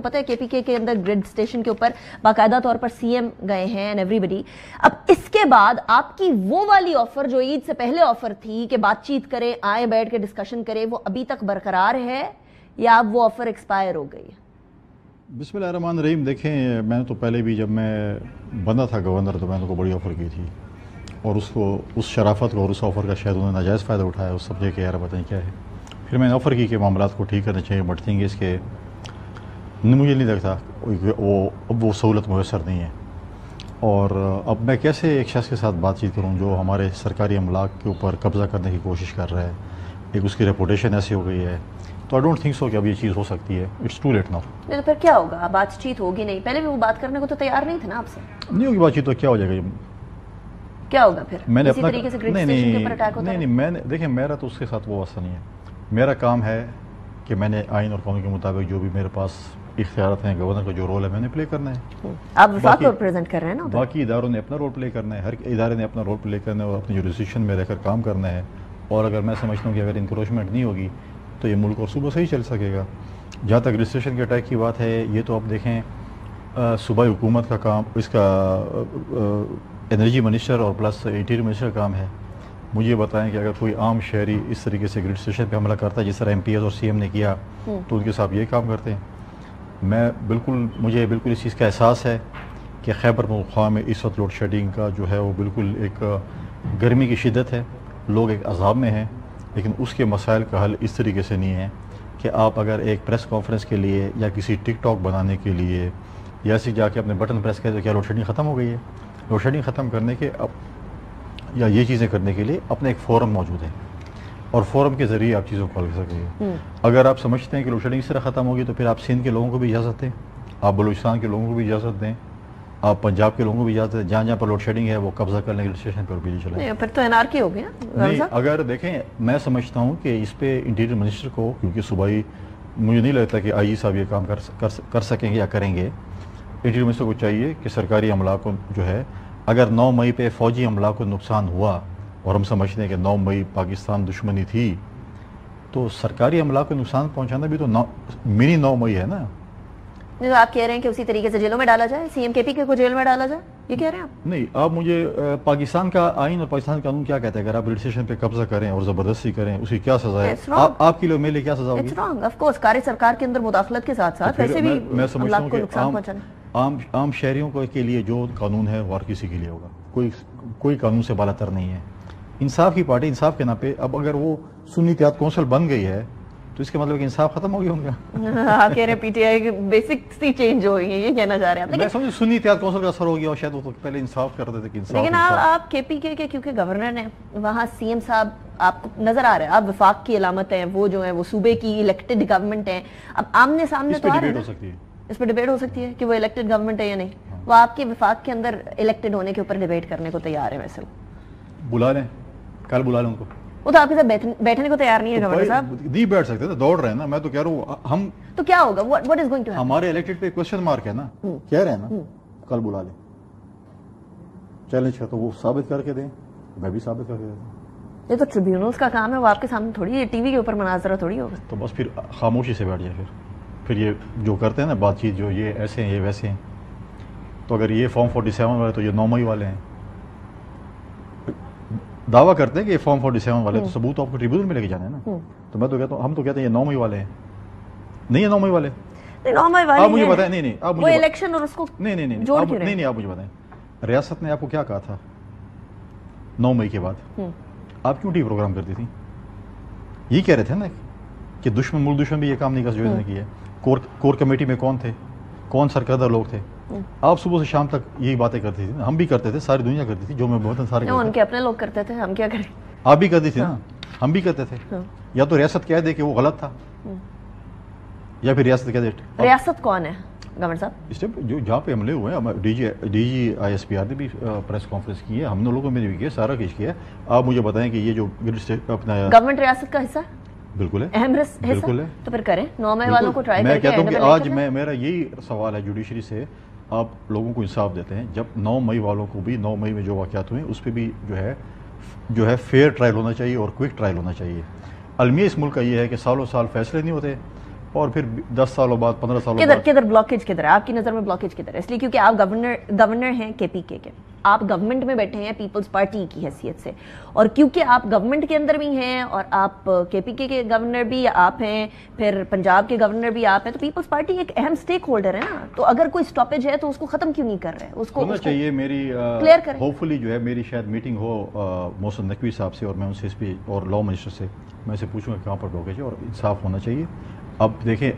کو پتہ ہے کے پی کے اندر گریڈ اسٹیشن کے اوپر باقاعدہ طور پر سی ایم گئے ہیں اینڈ ایوری بڈی. اب اس کے بعد آپ کی وہ والی آفر جو عید سے پہلے آفر تھی کہ بات چیت کریں, آئے بیٹھ کے ڈسکشن کریں, وہ ابھی تک برقرار ہے یا اب وہ آفر ایکسپائر ہو گئی ہے؟ بسم اللہ الرحمن الرحیم. دیکھیں, میں نے تو پہلے بھی جب میں بندہ تھا گورنر تو میں نے کو بڑی آفر کی تھی, اور اس شرافت کو اور اس آفر کا شاید انہوں نے ناجائز فائدہ اٹھایا, اس سمجھے کہ یار بتائیں کیا ہے. پھر میں نے آفر کی کہ معاملات کو ٹھیک کرنا چاہیے, بٹ تھنگ اس کے مجھے نہیں لگتا اب وہ سہولت میسر نہیں ہے. اور اب میں کیسے ایک شخص کے ساتھ بات چیت کروں جو ہمارے سرکاری املاک کے اوپر قبضہ کرنے کی کوشش کر رہا ہے, ایک اس کی ریپوٹیشن ایسی ہو گئی ہے. تو آئی ڈونٹ تھنک سو کہ اب یہ چیز ہو سکتی ہے. It's too late now. تو پھر کیا ہوگا؟ بات چیت ہوگی نہیں؟ پہلے بھی وہ بات کرنے کو تو تیار نہیں تھے نا آپ سے. نہیں ہوگی بات چیت تو کیا ہو جائے گا؟ کیا ہوگا پھر؟ میں نے اسی طریقے سے گریڈ اسٹیشن کے اوپر اٹیک ہوتا ہے؟ نہیں, میں نے دیکھیں میرا تو اس کے ساتھ وہ واسطہ نہیں ہے. میرا کام ہے کہ میں نے آئین اور قانون کے مطابق جو بھی میرے پاس اختیارات ہیں, گورنر کا جو رول ہے میں نے پلے کرنا ہے. آپ وفاق کو ریپرزینٹ کر رہے ہیں نا. باقی اداروں نے اپنا رول پلے کرنا ہے, ہر ادارے نے اپنا رول پلے کرنا ہے اور اپنی جوریسڈکشن میں رہ کر کام کرنا ہے. اور اگر میں سمجھتا ہوں کہ اگر انکروچمنٹ نہیں ہوگی تو یہ ملک اور صوبہ صحیح چل سکے گا. جہاں تک رجسٹریشن کے اٹیک کی بات ہے, یہ تو آپ دیکھیں صوبائی حکومت کا کام, اس کا انرجی منسٹر اور پلس انٹیریئر منسٹر کا کام ہے. مجھے بتائیں کہ اگر کوئی عام شہری اس طریقے سے گریڈ اسٹیشن پہ حملہ کرتا ہے جس طرح ایم پی ایس اور سی ایم نے کیا, تو ان کے ساتھ یہ کام کرتے ہیں. مجھے بالکل اس چیز کا احساس ہے کہ خیبر پختونخوا میں اس وقت لوڈ شیڈنگ کا جو ہے وہ بالکل ایک گرمی کی شدت ہے, لوگ ایک عذاب میں ہیں, لیکن اس کے مسائل کا حل اس طریقے سے نہیں ہے کہ آپ اگر ایک پریس کانفرنس کے لیے یا کسی ٹک ٹاک بنانے کے لیے یا ایسے جا کے اپنے بٹن پریس کریں تو کیا لوڈ شیڈنگ ختم ہو گئی ہے؟ لوڈ شیڈنگ ختم کرنے کے یا یہ چیزیں کرنے کے لیے اپنا ایک فورم موجود ہے, اور فورم کے ذریعے آپ چیزوں کو حل کر سکیں گے. اگر آپ سمجھتے ہیں کہ لوڈ شیڈنگ اس طرح ختم ہوگی تو پھر آپ سندھ کے لوگوں کو بھی اجازت دیں, آپ بلوچستان کے لوگوں کو بھی اجازت دیں, آپ پنجاب کے لوگوں کو بھی اجازت دیں, جہاں پر لوڈ شیڈنگ ہے وہ قبضہ کرنے کے اسٹیشن پر بجلی چلائیں. پھر تو انارکی ہو گیا. نہیں, اگر دیکھیں میں سمجھتا ہوں کہ اس پہ انٹیریئر منسٹر کو, کیونکہ صوبائی مجھے نہیں لگتا کہ آئی جی صاحب یہ کام کر سکیں گے یا کریں گے. انٹیریئر منسٹر کو چاہیے کہ سرکاری املاک کو جو ہے, اگر 9 مئی پہ فوجی املاک کو نقصان ہوا اور ہم سمجھتے ہیں کہ 9 مئی پاکستان دشمنی تھی, تو سرکاری املاک کو نقصان پہنچانا بھی تو منی 9 مئی ہے نا. تو آپ کہہ رہے ہیں کہ اسی طریقے سے جیلوں میں ڈالا جائے, سی ایم کے پی کے کو جیل میں ڈالا جائے, یہ کہہ رہے ہیں آپ؟ نہیں, آپ مجھے پاکستان کا آئین اور پاکستان کا قانون کیا کہتا ہے؟ اگر آپ ریل اسٹیشن پہ قبضہ کریں اور زبردستی کریں, اس کی کیا سزا ہے؟ آپ کے لیے میرے لیے کیا سزا ہوگی؟ It's wrong of course. سرکار کے اندر مداخلت کے ساتھ ساتھ ویسے بھی میں سمجھتا ہوں کہ عام عام شہریوں کے لیے جو قانون ہے وہ ہر کسی کے لیے ہوگا, کوئی قانون سے بالا تر نہیں ہے. انصاف کی پارٹی انصاف کے نام پہ اب اگر وہ سنی اتحاد کونسل بن گئی ہے تو اس کے مطلب کہ انصاف ختم ہو گیا ان کا. آپ کہہ رہے ہیں پی ٹی آئی بیسک سی چینج ہو گئی ہے, یہ کہنا چاہ رہے ہیں. میں سمجھے سنی اتحاد کونسل کا اثر ہو گیا, اور شاید وہ تو پہلے انصاف کرتے تھے کہ انصاف. لیکن آپ کے پی کے کیونکہ گورنر ہیں, وہاں سی ایم صاحب آپ کو نظر آ رہے ہیں, آپ وفاق کی علامت ہیں, وہ جو ہیں وہ صوبے کی الیکٹڈ گورنمنٹ ہیں. اب آمنے سامنے تو آ رہے ہیں, اس پہ ڈیبیٹ ہو سکتی ہے کہ وہ الیکٹڈ گورنمنٹ ہے یا نہیں. وہ آپ کے وفاق کے اندر الیکٹڈ ہونے کے اوپر ڈیبیٹ کرنے کو تیار ہے. ویسے بلا لیں, کل بلا لیں ان کو. وہ تو آپ کے ساتھ بیٹھنے کو تیار نہیں ہے گورنر صاحب. نہیں بیٹھ سکتے تھے, دوڑ رہے ہیں نا. میں تو کہہ رہا ہوں ہم تو کیا ہوگا, what is going to happen؟ ہمارے الیکٹڈ پہ کوسچن مارک ہے نا, کہہ رہے ہیں نا کل بلا لیں. چیلنج کا تو وہ ثابت کر کے دیں, میں بھی ثابت کر کے دیں. یہ تو ٹریبیونلز کا کام ہے, وہ آپ کے سامنے تھوڑی ہے, ٹی وی کے اوپر مناظرہ تھوڑی ہوگا. تو بس پھر خاموشی سے بیٹھ جائے. پھر یہ جو کرتے ہیں نا بات چیت, جو یہ ایسے ہیں یہ ویسے ہیں, تو اگر یہ فارم 47 والے تو یہ 9 مئی والے ہیں. دعویٰ کرتے ہیں کہ یہ فارم 47 والے, تو ثبوت آپ کو ٹریبیونل میں لے کے جانا ہے نا. تو میں تو کہتا ہوں, ہم تو کہتے ہیں یہ 9 مئی والے ہیں. نہیں ہے 9 مئی والے. آپ مجھے بتائیں. نہیں آپ مجھے الیکشن اور اس کو نہیں آپ مجھے بتائیں, ریاست نے آپ کو کیا کہا تھا 9 مئی کے بعد؟ آپ کیوں ٹی پروگرام کرتی تھی؟ یہ کہہ رہے تھے نا کہ ملک دشمن بھی یہ کام نہیں کر جو نے کیا. کور کمیٹی میں کون تھے, کون سرکردہ لوگ تھے؟ آپ صبح سے شام تک یہی باتیں کرتی تھی. ہم بھی کرتے تھے, ساری دنیا کرتی تھی, جو میں بہت سارے ان کے اپنے لوگ کرتے تھے, ہم کیا کریں؟ آپ بھی کرتی تھی نا, ہم بھی کرتے تھے. یا تو ریاست کہہ دے کہ وہ غلط تھا, یا پھر ریاست کہہ دے. ریاست کون ہے گورنر صاحب؟ اس جو جہاں پہ حملے ہوئے ہیں, D G I S P R نے بھی پریس کانفرنس کی ہے, ہم نے لوگوں میں بھی کیا, سارا کچھ کیا. آپ مجھے بتائیں کہ یہ جو اپنا گورنمنٹ ریاست کا حصہ بالکل ہے, اہم بالکل ہے, تو پھر کریں 9 مئی والوں کو ٹرائی. میں کہتا ہوں کہ آج میرا یہی سوال ہے جوڈیشری سے, آپ لوگوں کو انصاف دیتے ہیں جب 9 مئی والوں کو بھی 9 مئی میں جو واقعات ہوئے اس پہ بھی جو ہے فیئر ٹرائل ہونا چاہیے اور کوئک ٹرائل ہونا چاہیے. المیہ اس ملک کا یہ ہے کہ سالوں سال فیصلے نہیں ہوتے, اور پھر 10 سالوں بعد 15 سالوں بعد کدھر بلاکیج کدھر ہے آپ کی نظر میں؟ بلاکیج کدھر ہے؟ اس لیے کیونکہ آپ گورنر ہیں کے پی کے آپ گورنمنٹ میں بیٹھے ہیں پیپلز پارٹی کی حیثیت سے، اور کیونکہ آپ گورنمنٹ کے اندر بھی ہیں اور آپ کے پی کے گورنر بھی آپ ہیں، پھر پنجاب کے گورنر بھی آپ ہیں، تو پیپلز پارٹی ایک اہم سٹیک ہولڈر ہے نا، تو اگر کوئی سٹاپیج ہے تو اس کو ختم کیوں نہیں کر رہے؟ اس کو ہونا چاہیے. میری کلیئر کریں. ہوپ فلی جو ہے میری شاید میٹنگ ہو محسن نقوی صاحب سے، اور میں ان سے اس پہ اور لا منسٹر سے میں سے پوچھوں گا کہاں پر بلاکیج ہے، اور انصاف ہونا چاہیے. اب دیکھیں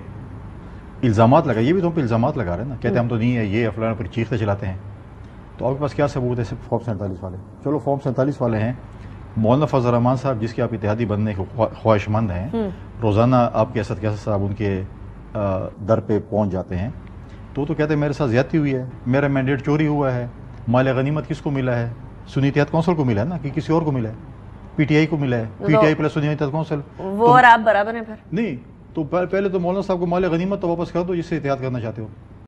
الزامات لگا، یہ بھی تو ہم پہ الزامات لگا رہے ہیں نا، کہتے ہیں ہم تو نہیں ہے یہ فلاں پر چیختے چلاتے ہیں. تو آپ کے پاس کیا ثبوت ہے؟ صرف فارم 47 والے. چلو فارم 47 والے ہیں. مولانا فضل الرحمان صاحب جس کے آپ اتحادی بننے کے خواہش مند ہیں، روزانہ آپ کے اسد کیسر صاحب ان کے در پہ پہنچ جاتے ہیں، تو کہتے ہیں میرے ساتھ زیادتی ہوئی ہے، میرا مینڈیٹ چوری ہوا ہے. مال غنیمت کس کو ملا ہے؟ سنی اتحاد کونسل کو ملا ہے نا، کہ کسی اور کو ملا ہے؟ پی ٹی آئی کو ملا ہے، پی ٹی آئی پلس سنی اتحاد کونسل. وہ اور آپ برابر ہیں پھر؟ نہیں، تو پہلے تو مولانا صاحب کو مال غنیمت تو واپس کر دو جس سے اتحاد کرنا چاہتے ہو.